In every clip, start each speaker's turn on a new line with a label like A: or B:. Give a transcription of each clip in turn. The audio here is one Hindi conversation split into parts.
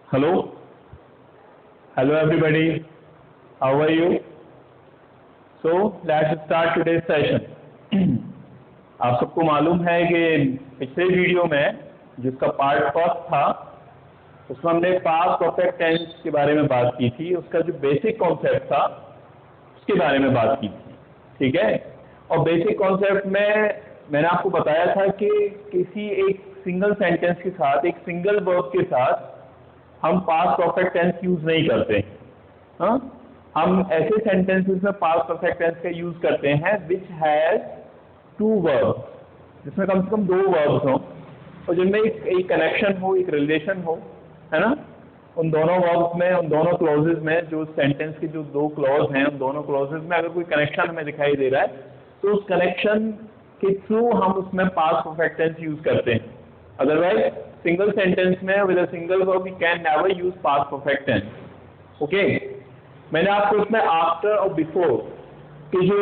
A: Hello, hello everybody. How are you? So let's start today's session. आप सबको मालूम है कि पिछले वीडियो में जिसका पार्ट फर्स्ट था उसमें हमने पास्ट परफेक्ट टेंस के बारे में बात की थी। उसका जो बेसिक कॉन्सेप्ट था उसके बारे में बात की थी, ठीक है। और बेसिक कॉन्सेप्ट में मैंने आपको बताया था कि किसी एक सिंगल सेंटेंस के साथ, एक सिंगल वर्ब के साथ हम पास्ट परफेक्ट टेंस यूज नहीं करते। हाँ, हम ऐसे सेंटेंसेस में पास्ट परफेक्ट टेंस का यूज करते हैं विच हैज टू वर्ब्स, जिसमें कम से कम दो वर्ब्स हों और जिनमें एक कनेक्शन हो, एक रिलेशन हो, है ना। उन दोनों वर्ब्स में, उन दोनों क्लॉजेज में, जो सेंटेंस के जो दो क्लॉज हैं उन दोनों क्लॉजेज में अगर कोई कनेक्शन हमें दिखाई दे रहा है तो उस कनेक्शन के थ्रू हम उसमें पास्ट परफेक्ट टेंस यूज करते हैं। अदरवाइज सिंगल सेंटेंस में with a single verb we can never use past perfect tense. Okay, मैंने आपको इसमें आफ्टर और बिफोर के जो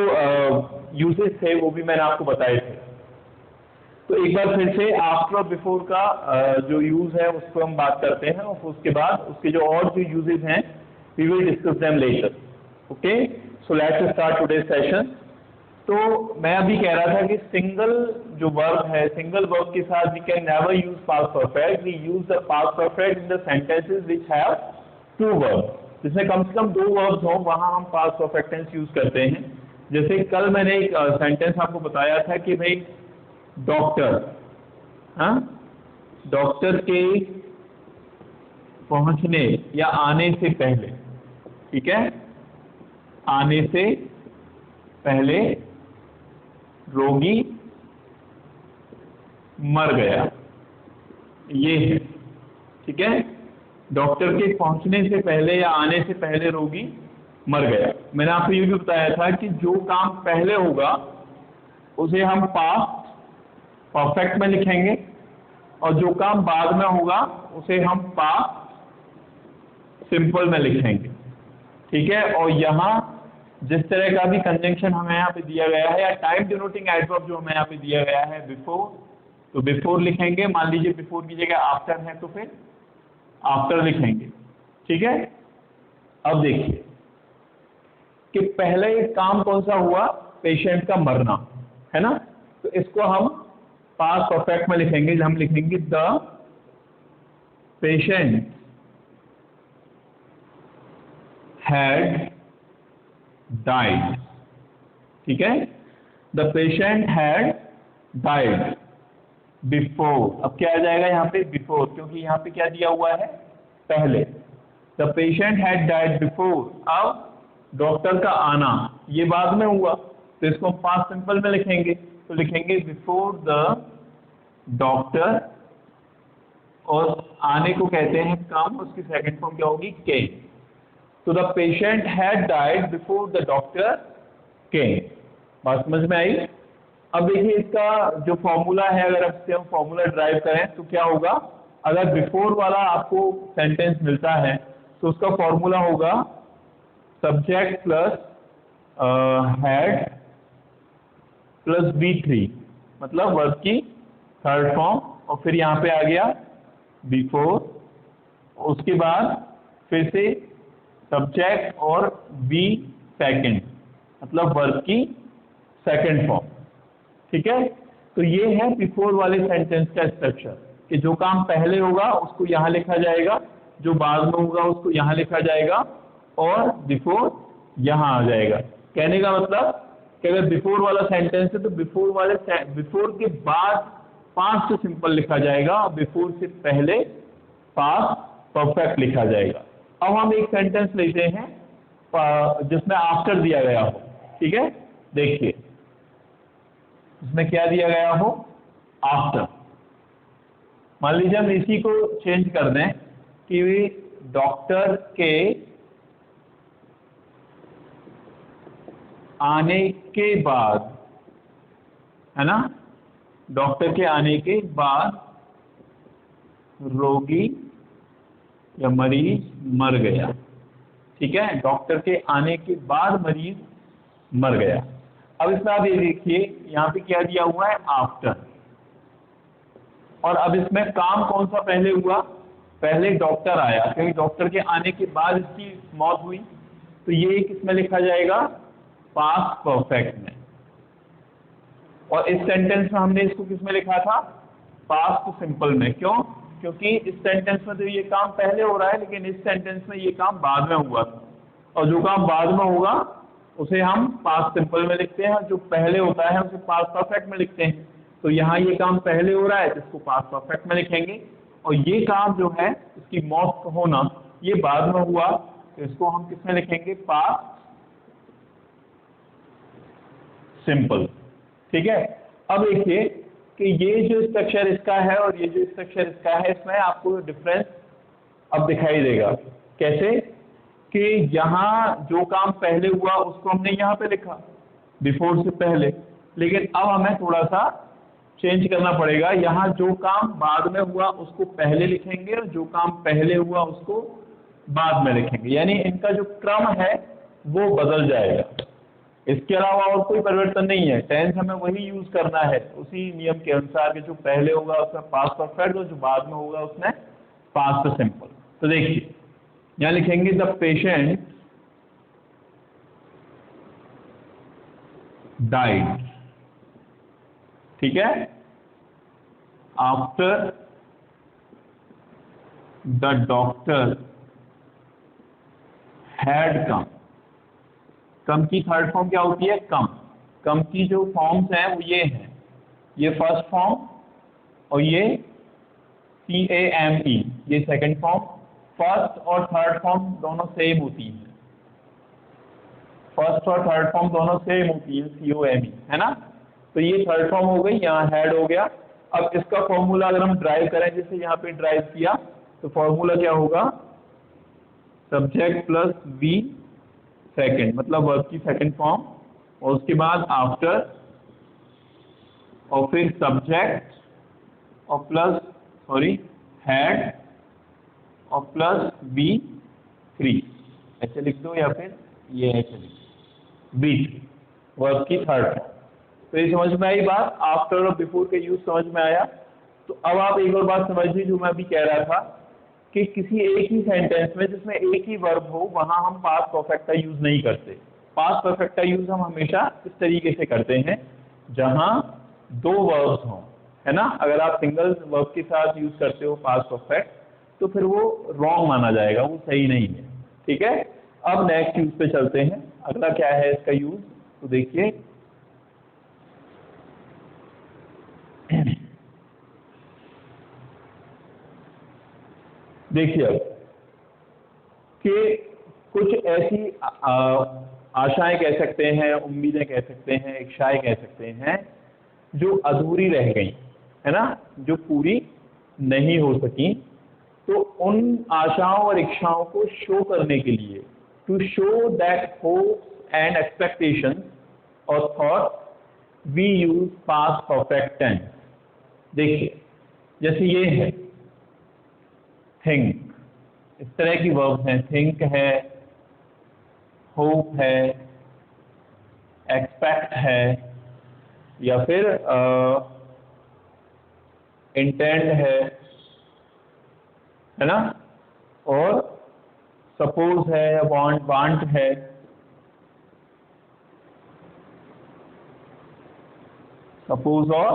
A: यूजेस थे वो भी मैंने आपको बताए थे। तो एक बार फिर से आफ्टर और बिफोर का जो यूज है उसको हम बात करते हैं और उसके बाद उसके जो और जो यूजेस हैं we will discuss them later. Okay, so let's start today session. तो मैं अभी कह रहा था कि सिंगल जो वर्ब है, सिंगल वर्ब के साथ we can never use past perfect. We use the past perfect in the sentences which have two verb, जिसमें कम से कम दो वर्ब्स हों वहां हम पास्ट परफेक्ट टेंस यूज करते हैं। जैसे कल मैंने एक सेंटेंस आपको बताया था कि भाई डॉक्टर, हाँ, डॉक्टर के पहुंचने या आने से पहले, ठीक है, आने से पहले रोगी मर गया, ये है, ठीक है। डॉक्टर के पहुंचने से पहले या आने से पहले रोगी मर गया। मैंने आपको ये भी बताया था कि जो काम पहले होगा उसे हम पास्ट परफेक्ट में लिखेंगे और जो काम बाद में होगा उसे हम पास्ट सिंपल में लिखेंगे, ठीक है। और यहाँ जिस तरह का भी कंजंक्शन हमें यहाँ पे दिया गया है या टाइम डिनोटिंग एडवर्ब जो हमें यहाँ पे दिया गया है बिफोर, तो बिफोर लिखेंगे। मान लीजिए बिफोर की जगह आफ्टर है तो फिर आफ्टर लिखेंगे, ठीक है। अब देखिए कि पहले एक काम कौन सा हुआ, पेशेंट का मरना, है ना। तो इसको हम पास्ट परफेक्ट में लिखेंगे। हम लिखेंगे द पेशेंट हैड डाइड, ठीक है। The patient had died before. अब क्या आ जाएगा यहाँ पे, बिफोर, क्योंकि यहाँ पे क्या दिया हुआ है, पहले। The patient had died before. अब डॉक्टर का आना ये बाद में हुआ तो इसको हम पास्ट सिंपल में लिखेंगे। तो लिखेंगे बिफोर द डॉक्टर, और आने को कहते हैं कम, उसकी सेकंड फॉर्म क्या होगी, केम। तो the patient had died before the doctor केम। बात समझ में आई। अब देखिए इसका जो फॉर्मूला है, अगर इससे हम फॉर्मूला ड्राइव करें तो क्या होगा, अगर बिफोर वाला आपको सेंटेंस मिलता है तो उसका फॉर्मूला होगा subject plus had plus V3, मतलब वर्ब की थर्ड फॉर्म, और फिर यहाँ पे आ गया बिफोर, उसके बाद फिर से सब्जेक्ट और बी सेकंड, मतलब वर्ब की सेकंड फॉर्म, ठीक है। तो ये है बिफोर वाले सेंटेंस का स्ट्रक्चर कि जो काम पहले होगा उसको यहाँ लिखा जाएगा, जो बाद में होगा उसको यहाँ लिखा जाएगा, और बिफोर यहाँ आ जाएगा। कहने का मतलब कि अगर बिफोर वाला सेंटेंस है तो बिफोर के बाद पास्ट सिंपल लिखा जाएगा और बिफोर से पहले पास्ट परफेक्ट लिखा जाएगा। अब हम एक सेंटेंस लेते हैं जिसमें आफ्टर दिया गया हो, ठीक है। देखिए इसमें क्या दिया गया हो, आफ्टर। मान लीजिए हम इसी को चेंज कर दें कि डॉक्टर के आने के बाद, है ना, डॉक्टर के आने के बाद रोगी या मरीज मर गया, ठीक है। डॉक्टर के आने के बाद मरीज मर गया। अब इसमें आप ये देखिए यहाँ पे क्या दिया हुआ है, आफ्टर, और अब इसमें काम कौन सा पहले हुआ, पहले डॉक्टर आया, क्योंकि डॉक्टर के आने के बाद इसकी मौत हुई, तो ये किसमें लिखा जाएगा? पास्ट परफेक्ट में। और इस सेंटेंस में हमने इसको किसमें लिखा था? पास्ट सिंपल में। क्यों? क्योंकि इस सेंटेंस में तो ये काम पहले हो रहा है, लेकिन इस सेंटेंस में ये काम बाद में हुआ था, और जो काम बाद में होगा उसे हम पास्ट सिंपल में लिखते हैं, और जो पहले होता है उसे पास्ट परफेक्ट में लिखते हैं। तो यहाँ ये काम पहले हो रहा है तो इसको पास्ट परफेक्ट में लिखेंगे, और ये काम जो है इसकी मौत का होना ये बाद में हुआ, तो इसको हम किसमें लिखेंगे? Past simple. ठीक है। अब देखिए कि ये जो स्ट्रक्चर इसका है और ये जो स्ट्रक्चर इसका है, इसमें आपको डिफरेंस अब दिखाई देगा। कैसे? कि यहाँ जो काम पहले हुआ उसको हमने यहाँ पे लिखा बिफोर से पहले, लेकिन अब हमें थोड़ा सा चेंज करना पड़ेगा। यहाँ जो काम बाद में हुआ उसको पहले लिखेंगे, और जो काम पहले हुआ उसको बाद में लिखेंगे, यानी इनका जो क्रम है वो बदल जाएगा। इसके अलावा और कोई परिवर्तन नहीं है। टेंस हमें वही यूज करना है, उसी नियम के अनुसार कि जो पहले होगा उसमें पास्ट परफेक्ट, और जो बाद में होगा उसमें पास्ट सिंपल। तो देखिए यहाँ लिखेंगे द पेशेंट डाइड। ठीक है। After the doctor had come. Come की थर्ड फॉर्म क्या होती है? कम। कम की जो फॉर्म्स हैं वो ये हैं, ये फर्स्ट फॉर्म और ये CAME, ये सेकंड फॉर्म। फर्स्ट और थर्ड फॉर्म दोनों सेम होती हैं, फर्स्ट और थर्ड फॉर्म दोनों सेम होती है, COME, है ना। तो ये थर्ड फॉर्म हो गई, यहाँ हैड हो गया। अब इसका फॉर्मूला अगर हम ड्राइव करें, जैसे यहाँ पे ड्राइव किया, तो फॉर्मूला क्या होगा? सब्जेक्ट प्लस वी सेकंड, मतलब वर्ब की सेकंड फॉर्म, और उसके बाद आफ्टर, और फिर सब्जेक्ट और प्लस हैड और प्लस बी 3, ऐसे लिख दो, या फिर ये ऐसे लिख दो, बी वर्ब की थर्ड फॉर्म। तो ये समझ में आई बात? आफ्टर और बिफोर के यूज समझ में आया। तो अब आप एक और बात समझिए जो मैं अभी कह रहा था, कि किसी एक ही सेंटेंस में जिसमें एक ही वर्ब हो वहां हम पास्ट परफेक्ट का यूज नहीं करते। पास्ट परफेक्ट का यूज हम हमेशा इस तरीके से करते हैं जहां दो वर्ब्स हों, है ना। अगर आप सिंगल वर्ब के साथ यूज करते हो पास्ट परफेक्ट, तो फिर वो रॉन्ग माना जाएगा, वो सही नहीं है। ठीक है। अब नेक्स्ट यूज पे चलते हैं। अगला क्या है इसका यूज? तो देखिए अब कि कुछ ऐसी आशाएं कह सकते हैं, उम्मीदें कह सकते हैं, इच्छाएं कह सकते हैं जो अधूरी रह गई, है ना, जो पूरी नहीं हो सकी। तो उन आशाओं और इच्छाओं को शो करने के लिए, to show that hopes and expectations और thought, we use past perfect tense. देखिए जैसे ये है थिंक, इस तरह की वर्ब्स हैं, थिंक है, होप है, एक्सपेक्ट है, या फिर इंटेंड है ना, और सपोज है, या वांट है। सपोज और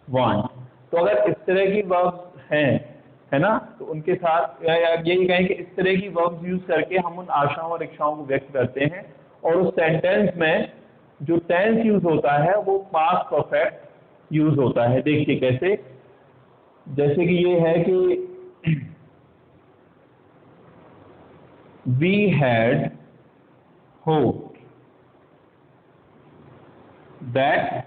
A: वांट। तो अगर इस तरह की वर्ब्स हैं, है ना, तो उनके साथ यही कहें कि इस तरह की वर्ब्स यूज करके हम उन आशाओं और इच्छाओं को व्यक्त करते हैं, और उस सेंटेंस में जो टेंस यूज होता है वो पास्ट परफेक्ट यूज होता है। देखिए कैसे? जैसे कि ये है कि we had hoped that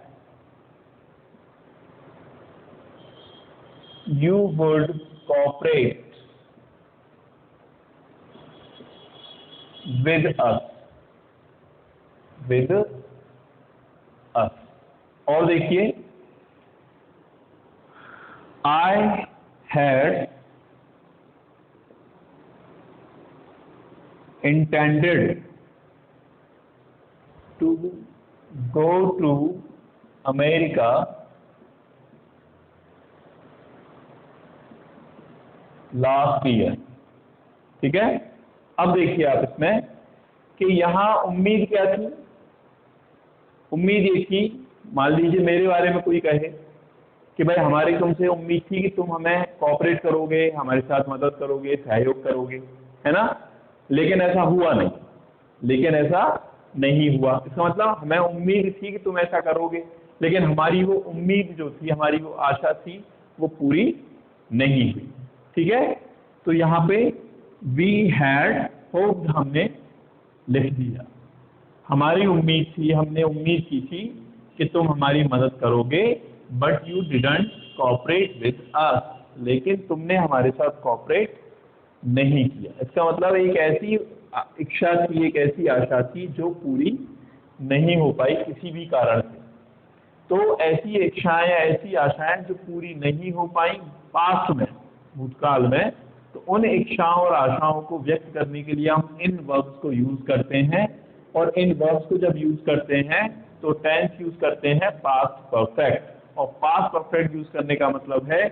A: you would cooperate with us। और देखिए I had intended to go to America last year. ठीक है, अब देखिए आप इसमें कि यहाँ उम्मीद क्या थी, उम्मीद ये थी, मान लीजिए मेरे बारे में कोई कहे कि भाई हमारी तुमसे उम्मीद थी कि तुम हमें कोऑपरेट करोगे, हमारे साथ मदद करोगे, सहयोग करोगे, है ना, लेकिन ऐसा हुआ नहीं, लेकिन ऐसा नहीं हुआ। इसका मतलब हमें उम्मीद थी कि तुम ऐसा करोगे, लेकिन हमारी वो उम्मीद जो थी, हमारी वो आशा थी, वो पूरी नहीं हुई। ठीक है, तो यहाँ पे वी हैड होप्ड हमने लिख दिया, हमारी उम्मीद थी, हमने उम्मीद की थी कि तुम हमारी मदद करोगे, but you didn't cooperate with us, लेकिन तुमने हमारे साथ कोऑपरेट नहीं किया। इसका मतलब एक ऐसी इच्छा थी, एक ऐसी आशा थी जो पूरी नहीं हो पाई किसी भी कारण से। तो ऐसी इच्छाएं, ऐसी आशाएं जो पूरी नहीं हो पाई पास्ट में, भूतकाल में, तो उन इच्छाओं और आशाओं को व्यक्त करने के लिए हम इन वर्ब्स को यूज करते हैं, और इन वर्ब्स को जब यूज करते हैं तो टेंस यूज करते हैं पास्ट परफेक्ट, और पास्ट परफेक्ट यूज करने का मतलब है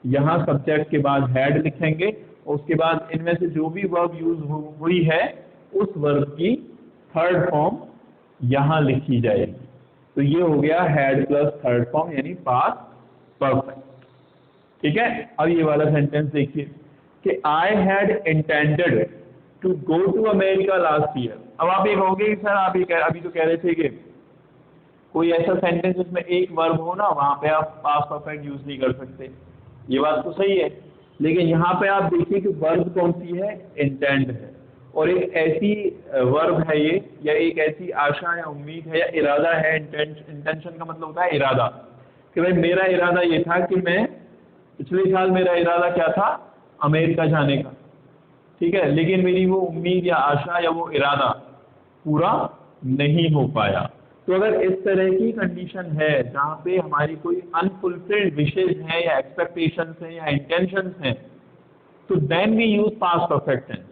A: यहाँ सब्जेक्ट के बाद हैड लिखेंगे, और उसके बाद इनमें से जो भी वर्ब यूज हुई है उस वर्ब की थर्ड फॉर्म यहाँ लिखी जाएगी। तो ये हो गया हैड प्लस थर्ड फॉर्म यानी पास्ट परफेक्ट। ठीक है, अब ये वाला सेंटेंस देखिए कि I had intended to go to America last year. अब आप ये कहोगे कि सर आप ये अभी तो कह रहे थे कि कोई ऐसा सेंटेंस जिसमें एक वर्ब हो ना, वहां पे आप पास्ट परफेक्ट यूज नहीं कर सकते। ये बात तो सही है, लेकिन यहाँ पे आप देखिए कि वर्ब कौन सी है, इंटेंड है, और एक ऐसी वर्ब है ये, या एक ऐसी आशा या उम्मीद है या इरादा है। इंटेंशन का मतलब होता है इरादा, कि भाई मेरा इरादा ये था कि मैं पिछले साल, मेरा इरादा क्या था, अमेरिका जाने का। ठीक है, लेकिन मेरी वो उम्मीद या आशा या वो इरादा पूरा नहीं हो पाया। तो अगर इस तरह की कंडीशन है जहाँ पे हमारी कोई अनफुलफिल्ड विशेज हैं या एक्सपेक्टेशंस हैं या इंटेंशंस हैं, तो then we use past perfect tense.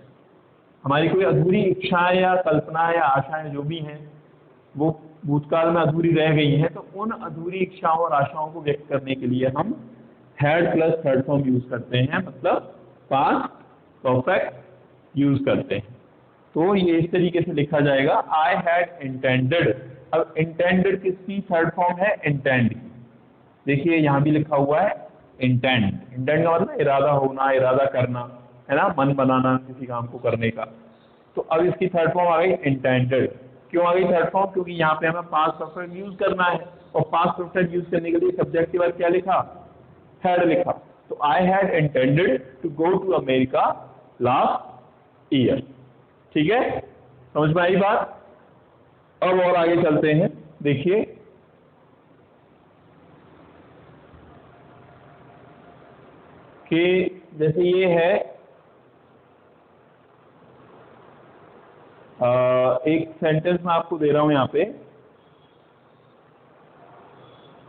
A: हमारी कोई अधूरी इच्छाएं या कल्पना या आशाएं जो भी हैं वो भूतकाल में अधूरी रह गई हैं, तो उन अधूरी इच्छाओं और आशाओं को व्यक्त करने के लिए हम had plus third form use करते हैं, मतलब पास्ट परफेक्ट यूज करते हैं। तो ये इस तरीके से लिखा जाएगा, आई हैड इंटेंडेड। अब इंटेंडेड किसकी थर्ड फॉर्म है, इंटेंड की। देखिए यहाँ भी लिखा हुआ है इंटेंड। इंटेंड का मतलब इरादा होना, इरादा करना, है ना, मन बनाना किसी काम को करने का। तो अब इसकी थर्ड फॉर्म आ गई इंटेंडेड। क्यों आ गई थर्ड फॉर्म, क्योंकि यहाँ पे हमें पास्ट परफेक्ट यूज करना है, और पास्ट परफेक्ट यूज करने के लिए सब्जेक्ट के बाद क्या लिखा, हैड लिखा। तो I had intended to go to America last year. ठीक है, समझ में आई बात। अब और आगे चलते हैं, देखिए कि जैसे ये है एक सेंटेंस मैं आपको दे रहा हूं यहाँ पे,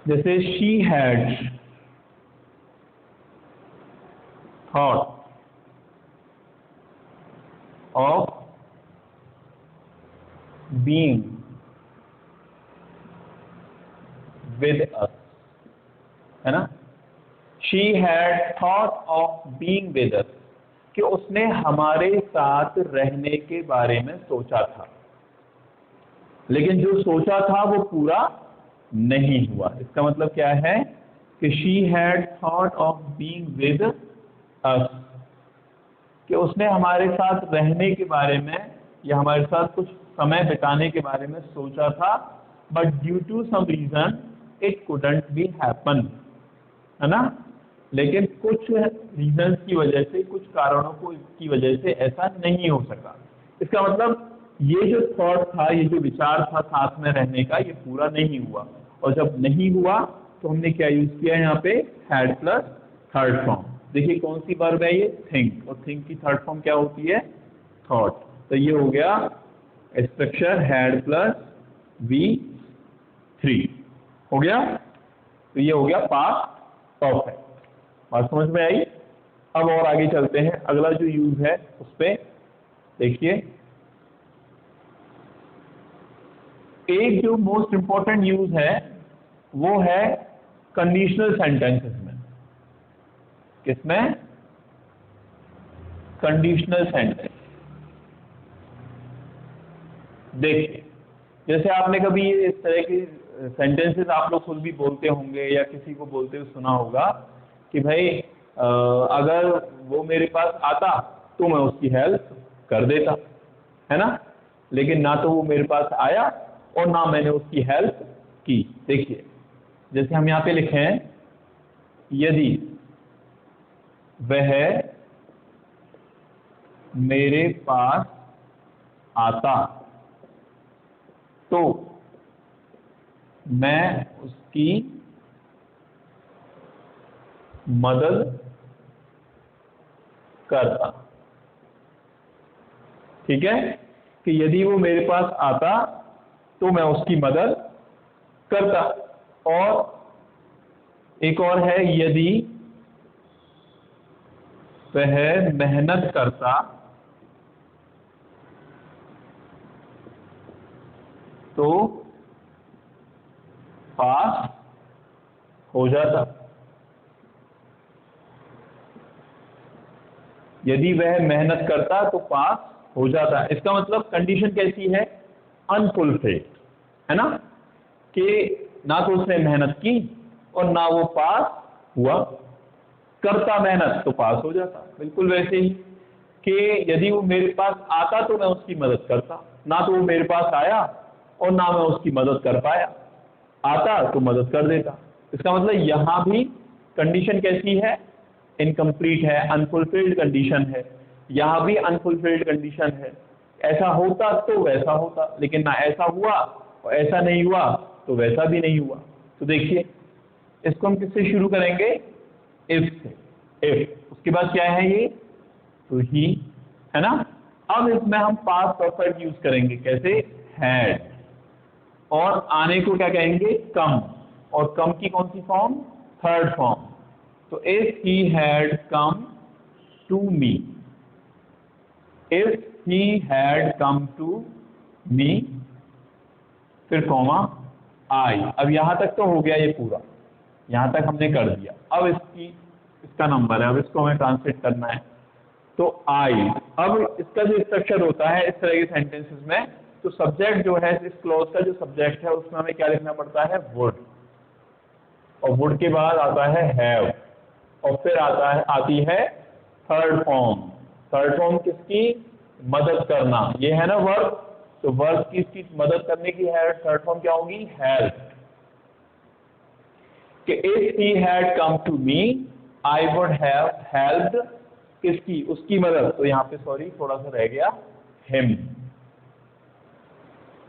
A: जैसे she had thought of being with us, है ना। She had thought of being with us, कि उसने हमारे साथ रहने के बारे में सोचा था, लेकिन जो सोचा था वो पूरा नहीं हुआ। इसका मतलब क्या है कि she had thought of being with us, कि उसने हमारे साथ रहने के बारे में या हमारे साथ कुछ समय बिताने के बारे में सोचा था, but due to some reason it couldn't be happen, है ना। लेकिन कुछ रीजंस की वजह से, कुछ कारणों की वजह से ऐसा नहीं हो सका। इसका मतलब ये जो थॉट था, ये जो विचार था साथ में रहने का, ये पूरा नहीं हुआ। और जब नहीं हुआ तो हमने क्या यूज किया यहाँ पे, हैड प्लस थर्ड फॉर्म। देखिए कौन सी वर्ब है ये, थिंक, और थिंक की थर्ड फॉर्म क्या होती है, थॉट। तो ये हो गया स्ट्रक्चर हैड प्लस V3 हो गया। तो ये हो गया पास्ट परफेक्ट। बात समझ में आई। अब और आगे चलते हैं, अगला जो यूज है उस पर देखिए। एक जो मोस्ट इंपॉर्टेंट यूज है वो है कंडीशनल सेंटेंसेस में। किसमें, कंडीशनल सेंटेंस। देखिए, जैसे आपने कभी इस तरह की सेंटेंसेस आप लोग खुद भी बोलते होंगे या किसी को बोलते हुए सुना होगा कि भाई अगर वो मेरे पास आता तो मैं उसकी हेल्प कर देता, है ना। लेकिन ना तो वो मेरे पास आया और ना मैंने उसकी हेल्प की। देखिए, जैसे हम यहाँ पे लिखे हैं, यदि वह मेरे पास आता तो मैं उसकी मदद करता। ठीक है, कि यदि वो मेरे पास आता तो मैं उसकी मदद करता। और एक और है, यदि वह मेहनत करता तो पास हो जाता। यदि वह मेहनत करता तो पास हो जाता। इसका मतलब कंडीशन कैसी है? अनफुलफिल्ड, है ना, कि ना तो उसने मेहनत की और ना वो पास हुआ। करता मेहनत तो पास हो जाता। बिल्कुल वैसे ही कि यदि वो मेरे पास आता तो मैं उसकी मदद करता, ना तो वो मेरे पास आया और ना मैं उसकी मदद कर पाया। आता तो मदद कर देता। इसका मतलब यहाँ भी कंडीशन कैसी है? इनकम्प्लीट है, अनफुलफिल्ड कंडीशन है। यहाँ भी अनफुलफिल्ड कंडीशन है। ऐसा होता तो वैसा होता, लेकिन ना ऐसा हुआ और ऐसा नहीं हुआ तो वैसा भी नहीं हुआ। तो देखिए, इसको हम किससे शुरू करेंगे? इफ से। इफ, उसके बाद क्या है ये? तो ही, है ना। अब इसमें हम पास्ट परफेक्ट यूज करेंगे। कैसे? हैड। और आने को क्या कहेंगे? कम। और कम की कौन सी फॉर्म? Third form. तो if he had come to me, if he had come to me, फिर कॉमा आई। अब यहां तक तो हो गया ये पूरा, यहां तक हमने कर दिया। अब इसका नंबर है, अब इसको हमें ट्रांसलेट करना है। तो आई, अब इसका जो स्ट्रक्चर होता है इस तरह के सेंटेंसेस में, तो सब्जेक्ट जो है, इस क्लॉज का जो सब्जेक्ट है उसमें हमें क्या लिखना पड़ता है? वुड। और वुड के बाद आता है हैव, और फिर आती है थर्ड फॉर्म। थर्ड फॉर्म किसकी? मदद करना। ये है ना वर्ब, तो वर्ब की इसकी मदद करने की है थर्ड फॉर्म क्या होगी? हेल्प। कि if he had come to me I would have helped, किसकी? उसकी मदद। तो यहाँ पे सॉरी थोड़ा सा रह गया, हिम।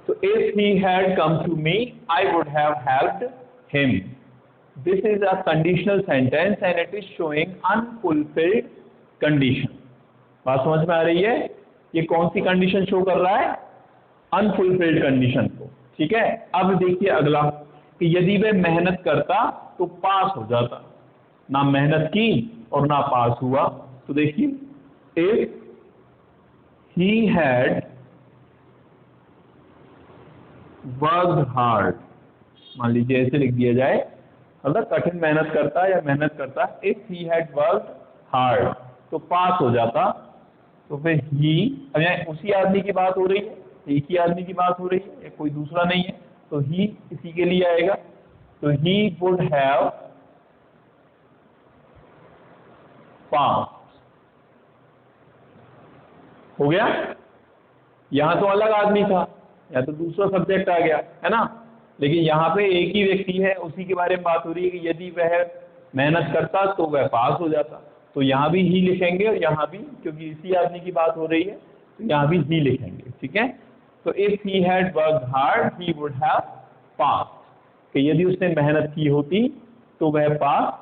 A: तो if he had come to me I would have helped him. This is a conditional sentence and it is showing unfulfilled condition. बात समझ में आ रही है? ये कौन सी कंडीशन शो कर रहा है? अनफुलफिल्ड कंडीशन को। ठीक है, अब देखिए अगला, कि यदि वह मेहनत करता तो पास हो जाता। ना मेहनत की और ना पास हुआ। तो देखिए, if he had worked hard, मान लीजिए ऐसे लिख दिया जाए, मतलब कठिन मेहनत करता या मेहनत करता। If he had worked hard तो पास हो जाता। तो फिर ही, अब यहाँ उसी आदमी की बात हो रही है, एक ही आदमी की बात हो रही है, कोई दूसरा नहीं है, तो ही इसी के लिए आएगा। तो ही वुड हैव पास। हो गया। यहाँ तो अलग आदमी था, या तो दूसरा सब्जेक्ट आ गया, है ना। लेकिन यहाँ पे एक ही व्यक्ति है, उसी के बारे में बात हो रही है कि यदि वह मेहनत करता तो वह पास हो जाता। तो यहाँ भी ही लिखेंगे और यहाँ भी, क्योंकि इसी आदमी की बात हो रही है, तो यहाँ भी ही लिखेंगे। ठीक है, तो if he had worked hard he would have pass, कि यदि उसने मेहनत की होती तो वह पास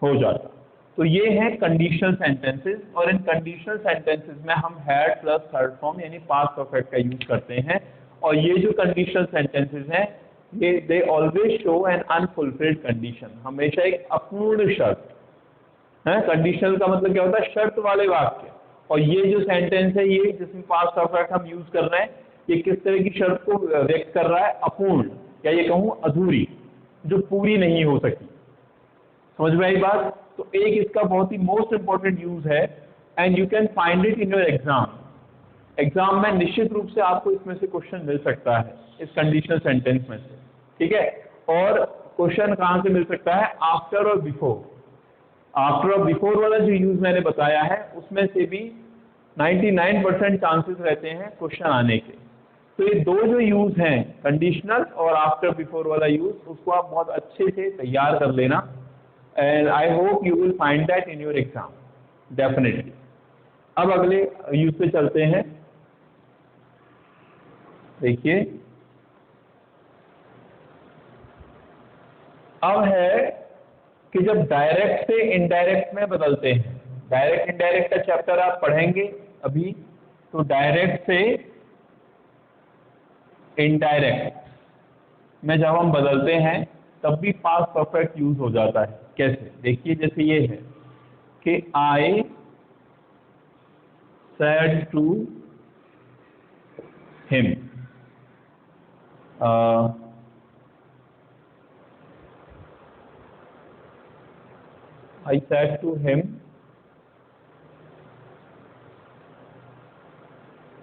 A: हो जाता। तो ये है कंडीशनल सेंटेंसेस, और इन कंडीशनल सेंटेंसेस में हम हैड प्लस थर्ड फॉर्म यानी पास्ट परफेक्ट का यूज करते हैं। और ये जो कंडीशनल सेंटेंसेस हैं, ये they always show N unfulfilled condition, हमेशा एक अपूर्ण शर्त है। कंडीशनल का मतलब क्या होता है? शर्त वाले वाक्य। और ये जो सेंटेंस है, ये जिसमें पास्ट परफेक्ट हम यूज कर रहे हैं, ये किस तरह की शर्त को व्यक्त कर रहा है? अपूर्ण, या ये कहूँ अधूरी, जो पूरी नहीं हो सकी। समझ में आई बात? तो एक इसका बहुत ही मोस्ट इंपॉर्टेंट यूज है and you can find it in your exam में निश्चित रूप से आपको इसमें से क्वेश्चन मिल सकता है इस कंडीशनल सेंटेंस में से, ठीक है। और क्वेश्चन कहाँ से मिल सकता है, आफ्टर और बिफोर। आफ्टर और बिफोर वाला जो यूज मैंने बताया है उसमें से भी 99% चांसेस रहते हैं क्वेश्चन आने के। तो ये दो जो यूज हैं, कंडीशनल और आफ्टर बिफोर वाला यूज, उसको आप बहुत अच्छे से तैयार कर लेना and I hope you will find that in your exam definitely. अब अगले यूज पे चलते हैं। देखिए अब है कि जब डायरेक्ट से इनडायरेक्ट में बदलते हैं, डायरेक्ट इनडायरेक्ट का चैप्टर आप पढ़ेंगे अभी, तो डायरेक्ट से इनडायरेक्ट में जब हम बदलते हैं तब भी पास्ट परफेक्ट यूज हो जाता है। कैसे, देखिए जैसे ये है कि I said to him, I said to him,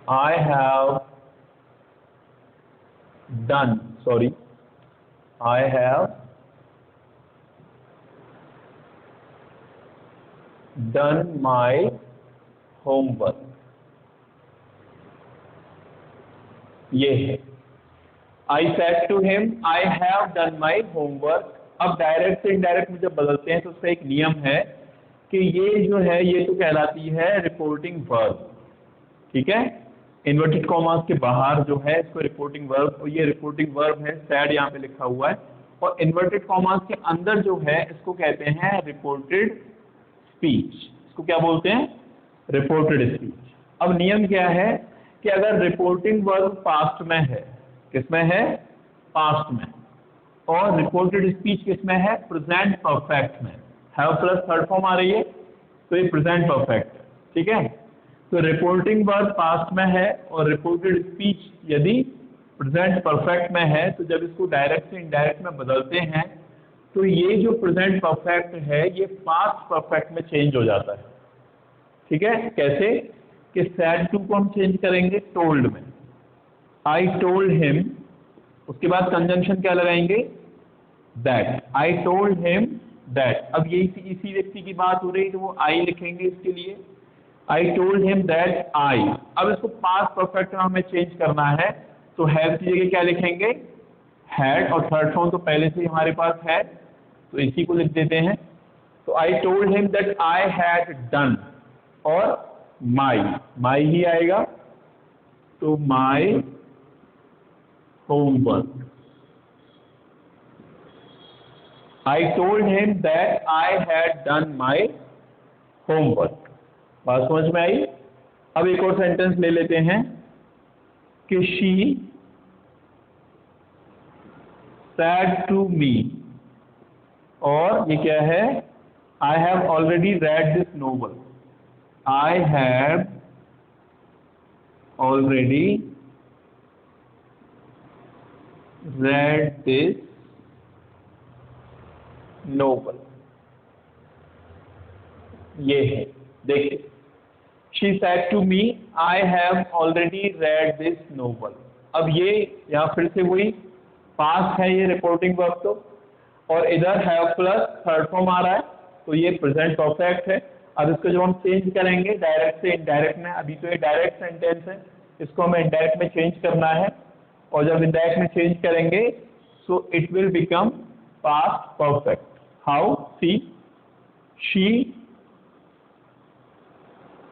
A: I have done my homework। ये है I said to him, I have done my homework। अब डायरेक्ट से इनडायरेक्ट में जब बदलते हैं तो उसका एक नियम है कि ये जो है ये तो कहलाती है रिपोर्टिंग वर्ब, ठीक है। इन्वर्टेड कॉमास के बाहर जो है इसको रिपोर्टिंग वर्ब, और ये रिपोर्टिंग वर्ब है, सैड यहाँ पे लिखा हुआ है। और इन्वर्टेड कॉमास के अंदर जो है इसको कहते हैं रिपोर्टेड स्पीच। इसको क्या बोलते हैं, रिपोर्टेड स्पीच। अब नियम क्या है कि अगर रिपोर्टिंग वर्ब पास्ट में है, किसमें है, पास्ट में, और रिपोर्टेड स्पीच किसमें है, प्रेजेंट परफेक्ट में, हैव प्लस थर्ड फॉर्म आ रही है तो ये प्रेजेंट परफेक्ट है, ठीक है। तो रिपोर्टिंग वर्ब पास्ट में है और रिपोर्टेड स्पीच यदि प्रेजेंट परफेक्ट में है, तो जब इसको डायरेक्ट से इनडायरेक्ट में बदलते हैं तो ये जो प्रेजेंट परफेक्ट है ये पास्ट परफेक्ट में चेंज हो जाता है, ठीक है। कैसे कि सैड टू को हम चेंज करेंगे टोल्ड में, आई टोल्ड हिम, उसके बाद कंजंक्शन क्या लगाएंगे, that, I told him that. अब ये इसी व्यक्ति की बात हो रही तो वो आई लिखेंगे इसके लिए, I told him that I. अब इसको पास्ट परफेक्ट में हमें चेंज करना है तो हैव की जगह क्या लिखेंगे, हैड, और थर्ड फॉर्म तो पहले से ही हमारे पास है तो इसी को लिख देते हैं। तो I told him that I had done, और माई ही आएगा तो my homework. I told him that I had done my homework। बात समझ में आई। अब एक और सेंटेंस ले लेते हैं कि she said to me, और ये क्या है, I have already read this novel। I have already read this novel। ये है, देखिए she said to me I have already read this novel। अब ये यहाँ फिर से वही पास्ट है, ये रिपोर्टिंग वर्ब तो, और इधर हैव प्लस थर्ड फॉर्म आ रहा है तो ये प्रेजेंट परफेक्ट है। अब इसको जब हम चेंज करेंगे डायरेक्ट से इनडायरेक्ट में, अभी तो ये डायरेक्ट सेंटेंस है, इसको हमें इनडायरेक्ट में चेंज करना है, और जब इनडायरेक्ट में चेंज करेंगे so it will become past perfect. How, see, she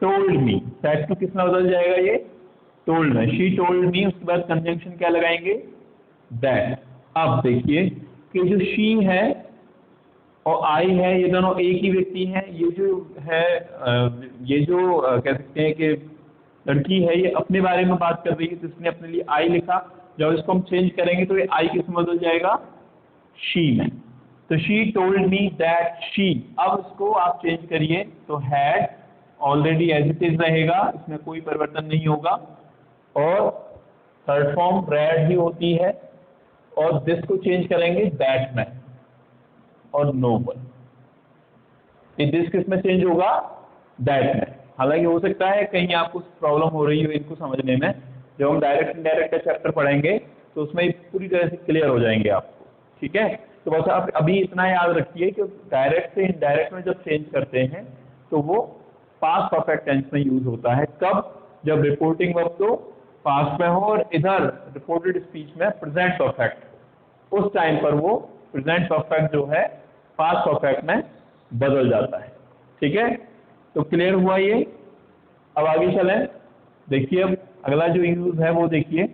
A: told me, said to किस में बदल जाएगा, ये टोल्ड में, शी टोल्ड मी, उसके बाद कंजंक्शन क्या लगाएंगे, दैट। अब देखिए कि जो शी है और आई है ये दोनों एक ही व्यक्ति हैं। ये जो है ये जो कह सकते हैं कि लड़की है ये अपने बारे में बात कर रही है तो इसने अपने लिए आई लिखा, जब इसको हम चेंज करेंगे तो ये आई किस में बदल जाएगा, शी में। तो she told me that she, अब इसको आप चेंज करिए तो had already as it is रहेगा, इसमें कोई परिवर्तन नहीं होगा, और थर्ड फॉर्म रेड ही होती है, और दिस को चेंज करेंगे दैट में और नोबल। दिस किस में चेंज होगा, दैट में। हालांकि हो सकता है कहीं आपको प्रॉब्लम हो रही हो इनको समझने में, जब हम डायरेक्ट इनडायरेक्ट का चैप्टर पढ़ेंगे तो उसमें पूरी तरह से क्लियर हो जाएंगे आपको। ठीक है, तो बस आप अभी इतना याद रखिए कि डायरेक्ट से इनडायरेक्ट में जब चेंज करते हैं तो वो पास्ट परफेक्ट टेंस में यूज होता है। कब? जब रिपोर्टिंग वर्ब तो पास्ट में हो और इधर रिपोर्टेड स्पीच में प्रेजेंट परफेक्ट, उस टाइम पर वो प्रेजेंट परफेक्ट जो है पास्ट परफेक्ट में बदल जाता है। ठीक है, तो क्लियर हुआ ये। अब आगे चलें, देखिए अब अगला जो यूज है वो देखिए,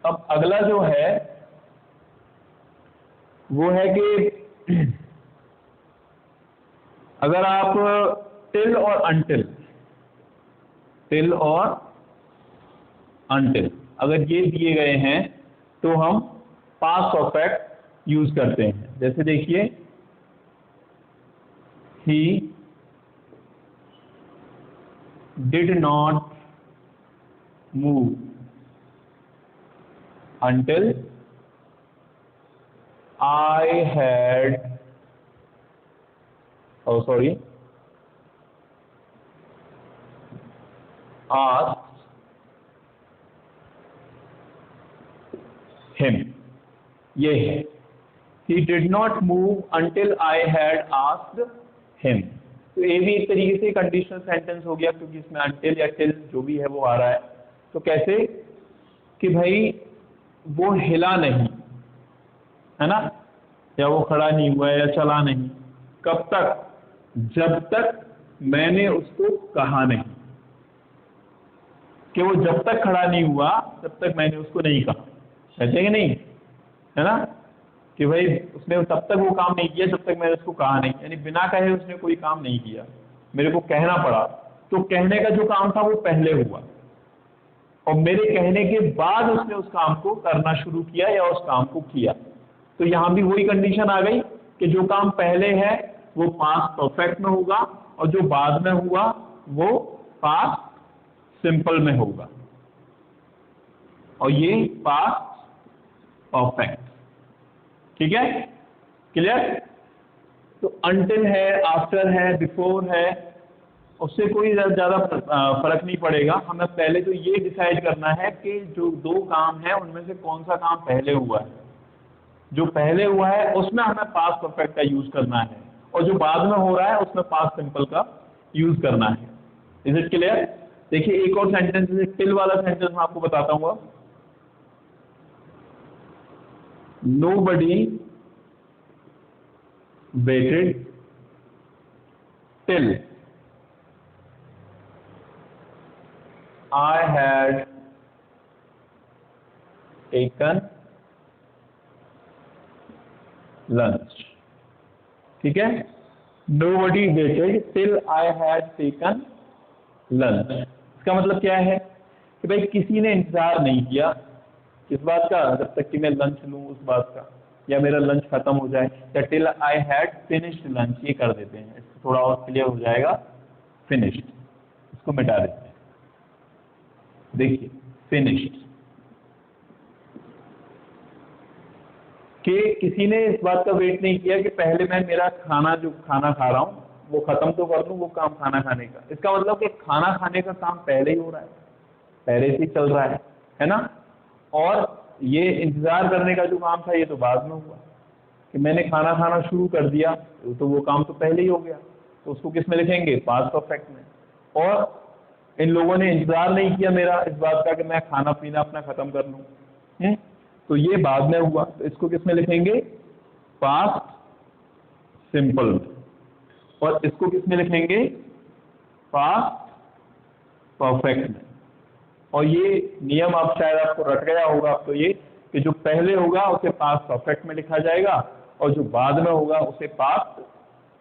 A: अब अगला जो है वो है कि अगर आप टिल और अनटिल अगर ये दिए गए हैं तो हम पास्ट परफेक्ट यूज करते हैं। जैसे देखिए, he did not move until I had asked him। ये है, he did not move until I had asked him। तो ये भी एक तरीके से कंडीशनल सेंटेंस हो गया, क्योंकि इसमें until या till जो भी है वो आ रहा है। तो कैसे कि भाई वो हिला नहीं, है ना, या वो खड़ा नहीं हुआ या चला नहीं। कब तक? जब तक मैंने उसको कहा नहीं। कि वो जब तक खड़ा नहीं हुआ तब तक मैंने उसको नहीं कहा। कहते हैं कि नहीं, है ना, कि भाई उसने तब तक वो काम नहीं किया जब तक मैंने उसको कहा नहीं, यानी बिना कहे उसने कोई काम नहीं किया, मेरे को कहना पड़ा। तो कहने का जो काम था वो पहले हुआ और मेरे कहने के बाद उसने उस काम को करना शुरू किया या उस काम को किया। तो यहाँ भी वही कंडीशन आ गई कि जो काम पहले है वो पास्ट परफेक्ट में होगा और जो बाद में हुआ वो पास्ट सिंपल में होगा, और ये पास्ट परफेक्ट। ठीक है, क्लियर? तो अनटिल है, आफ्टर है, बिफोर है, उससे कोई ज़्यादा फर्क नहीं पड़ेगा। हमें पहले तो ये डिसाइड करना है कि जो दो काम है उनमें से कौन सा काम पहले हुआ है। जो पहले हुआ है उसमें हमें पास्ट परफेक्ट का यूज करना है और जो बाद में हो रहा है उसमें पास्ट सिंपल का यूज करना है। Is it clear? देखिए एक और सेंटेंस, टिल वाला सेंटेंस मैं आपको बताता हूँ। Nobody weighted till I had taken lunch। ठीक है, nobody waited till I had taken lunch। इसका मतलब क्या है कि भाई किसी ने इंतजार नहीं किया किस बात का, जब तक कि मैं लंच लूँ उस बात का, या मेरा लंच खत्म हो जाए, या till I had finished lunch, ये कर देते हैं, इसको थोड़ा और क्लियर हो जाएगा। फिनिश्ड इसको मिटा देते हैं। देखिए फिनिश्ड कि किसी ने इस बात का वेट नहीं किया कि पहले मैं मेरा खाना जो खाना खा रहा हूँ वो खत्म तो कर लूँ, वो काम खाना खाने का। इसका मतलब कि खाना खाने का काम पहले ही हो रहा है, पहले से ही चल रहा है ना। और ये इंतजार करने का जो काम था ये तो बाद में हुआ कि मैंने खाना खाना शुरू कर दिया, तो वो काम तो पहले ही हो गया। तो उसको किस में लिखेंगे? पास्ट परफेक्ट में। और इन लोगों ने इंतजार नहीं किया मेरा इस बात का कि मैं खाना पीना अपना खत्म कर लूँ, तो ये बाद में हुआ। तो इसको किस में लिखेंगे? Past simple. और इसको किस में लिखेंगे? पास्ट परफेक्ट में। और ये नियम अब शायद आपको रट गया होगा अब तो, ये कि जो पहले होगा उसे पास्ट परफेक्ट में लिखा जाएगा और जो बाद में होगा उसे पास्ट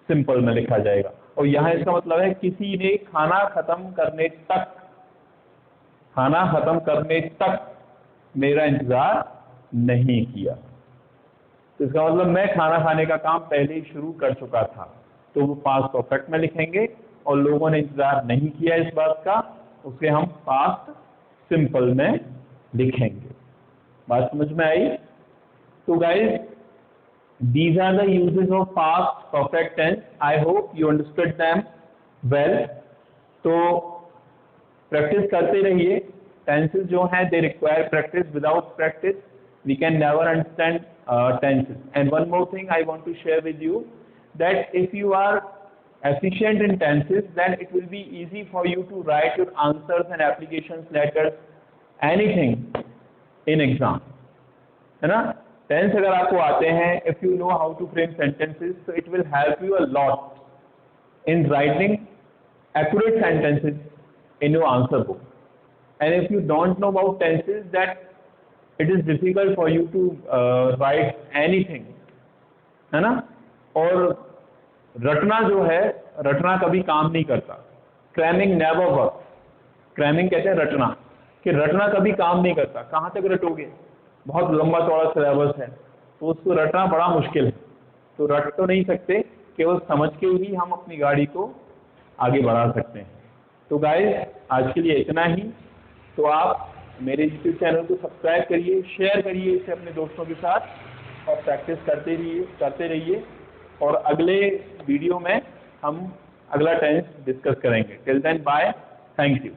A: सिंपल में लिखा जाएगा। और यहाँ इसका मतलब है किसी ने खाना खत्म करने तक मेरा इंतजार नहीं किया। तो इसका मतलब मैं खाना खाने का काम पहले ही शुरू कर चुका था, तो वो पास्ट परफेक्ट में लिखेंगे। और लोगों ने इंतजार नहीं किया इस बात का, उसे हम पास्ट सिंपल में लिखेंगे। बात समझ में आई? तो guys These are the uses of past perfect tense. I hope you understood them well. तो प्रैक्टिस करते रहिए. टेंसेस जो हैं they require practice. Without practice we can never understand tenses. And one more thing I want to share with you, that if you are efficient in tenses, then it will be easy for you to write your answers and applications letters, anything in exam. है ना? टेंस अगर आपको आते हैं, if you know how to frame sentences, so it will help you a lot in writing accurate sentences in your answer book. And if you don't know about tenses, that it is difficult for you to write anything, है ना? और रटना जो है, रटना कभी काम नहीं करता. Cramming never work. क्रैमिंग कहते हैं रटना, कि रटना कभी काम नहीं करता. कहाँ तक रटोगे? बहुत लंबा चौड़ा सिलेबस है, तो उसको रटना बड़ा मुश्किल है. तो रट तो नहीं सकते, केवल समझ के ही हम अपनी गाड़ी को आगे बढ़ा सकते हैं. तो गाइस, आज के लिए इतना ही. तो आप मेरे यूट्यूब चैनल को सब्सक्राइब करिए, शेयर करिए इसे अपने दोस्तों के साथ, और प्रैक्टिस करते रहिए. और अगले वीडियो में हम अगला टेंस डिस्कस करेंगे. Till then bye, thank you.